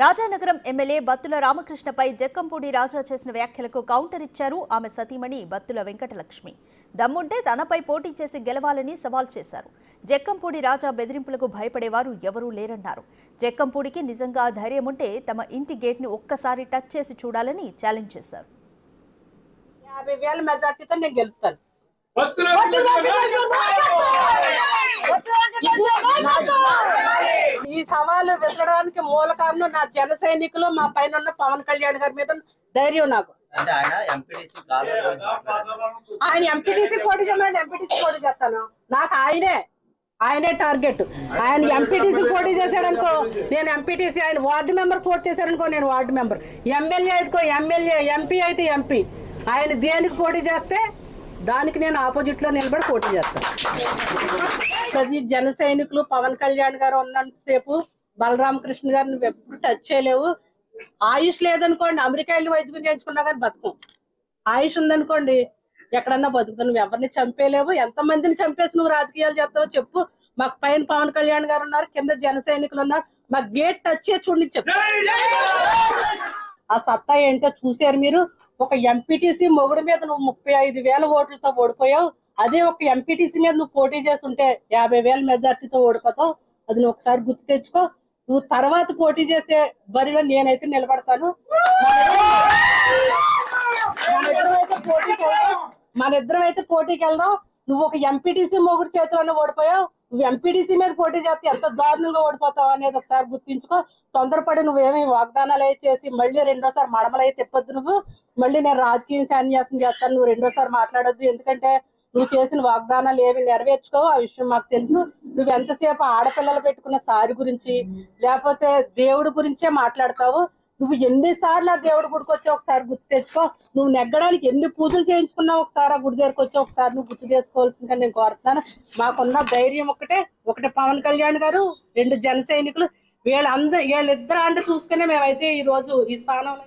Rajanagaram MLA Battula రామకృష్ణపై Jakkampudi రాజా చేసిన వ్యాఖ్యలకు counter ఇచ్చారు ఆమె సతీమణి బత్తుల వెంకటలక్ష్మి. దమ్ముంటే తనపై పోటీ చేసి గెలవాలని సవాల్ చేశారు. జక్కంపూడి రాజా బెదిరింపులకు భయపడేవారు ఎవరూ లేరన్నారు. జక్కంపూడికి నిజంగా ధైర్యం ఉంటే తమ ఇంటి గేట్ ని ఒక్కసారి టచ్ చేసి చూడాలని ఛాలెంజ్ చేశారు. 50,000 మెజార్టీతో నేను గెలుస్తాను. ఈ సవాలు విసరడానికి మూల కారణం నా జన సైనికులు, మా పైన ఉన్న పవన్ కళ్యాణ్ గారి మీద ధైర్యం. నాకు ఆయన ఎంపీటీసీ పోటీ చేయమని ఎంపీటీసీ పోటీ చేస్తాను. నాకు ఆయనే టార్గెట్. ఆయన ఎంపీటీసీ పోటీ చేశాడనుకో నేను ఎంపీటీసీ, ఆయన వార్డు మెంబర్ పోటీ చేశాడనుకో నేను వార్డు మెంబర్, ఎమ్మెల్యే అయితే ఎమ్మెల్యే, ఎంపీ అయితే ఎంపీ. ఆయన దేనికి పోటీ చేస్తే దానికి నేను ఆపోజిట్ లో నిలబడి పోటీ చేస్తాను. ప్రతి జన సైనికులు పవన్ కళ్యాణ్ గారు ఉన్నంతసేపు బలరామకృష్ణ గారు నువ్వు ఎప్పుడు టచ్ చేయలేవు. ఆయుష్ లేదనుకోండి, అమెరికా వెళ్ళి వైద్యం చేయించుకున్నా కానీ బతుకం. ఆయుష్ ఉందనుకోండి ఎక్కడన్నా బతుకుతావు. నువ్వు ఎవరిని చంపేలేవు. ఎంతమందిని చంపేసి నువ్వు రాజకీయాలు చేస్తావో చెప్పు. మాకు పైన పవన్ కళ్యాణ్ గారు ఉన్నారు, కింద జన సైనికులు ఉన్నారు. మాకు గేట్ టచ్ చేసి చూడండి చెప్పు. ఆ సత్తా ఏంటో చూసారు మీరు. ఒక ఎంపీటీసీ మొగుడు మీద నువ్వు 35,000 ఓట్లతో ఓడిపోయావు. అదే ఒక ఎంపీటీసీ మీద నువ్వు పోటీ చేస్తుంటే 50,000 మెజార్టీతో ఓడిపోతావు. అది నువ్వు ఒకసారి గుర్తు తెచ్చుకో. నువ్వు తర్వాత పోటీ చేసే బరిలో నేనైతే నిలబడతాను. మనిద్దరం అయితే పోటీకి వెళ్దాం. నువ్వు ఒక ఎంపీటీసీ మొగుడు చేతిలోనే ఓడిపోయావు. నువ్వు ఎంపీటీసీ మీద పోటీ చేస్తే ఎంత దారుణంగా ఓడిపోతావు అనేది ఒకసారి గుర్తించుకో. తొందరపడి నువ్వేమి వాగ్దానాలు అయితే చేసి మళ్ళీ రెండోసారి మడమలైతే తిప్పొద్దు. నువ్వు మళ్ళీ నేను రాజకీయ సన్యాసం చేస్తాను, నువ్వు రెండోసారి మాట్లాడొద్దు. ఎందుకంటే నువ్వు చేసిన వాగ్దానాలు ఏమి నెరవేర్చుకోవు, ఆ విషయం మాకు తెలుసు. నువ్వు ఎంతసేపు ఆడపిల్లలు పెట్టుకున్న సారి గురించి లేకపోతే దేవుడి గురించే మాట్లాడతావు. నువ్వు ఎన్నిసార్లు ఆ దేవుడి గుడికి వచ్చి ఒకసారి గుర్తు తెచ్చుకో. నువ్వు నెగ్గడానికి ఎన్ని పూజలు చేయించుకున్నావు ఒకసారి ఆ గుడి దగ్గరకు వచ్చి ఒకసారి నువ్వు గుర్తు చేసుకోవాల్సిందిగా నేను కోరుతున్నాను. మాకున్న ధైర్యం ఒకటే పవన్ కళ్యాణ్ గారు, 2 జన సైనికులు. వీళ్ళిద్దరు అండ చూసుకునే మేమైతే ఈ రోజు ఈ స్థానంలో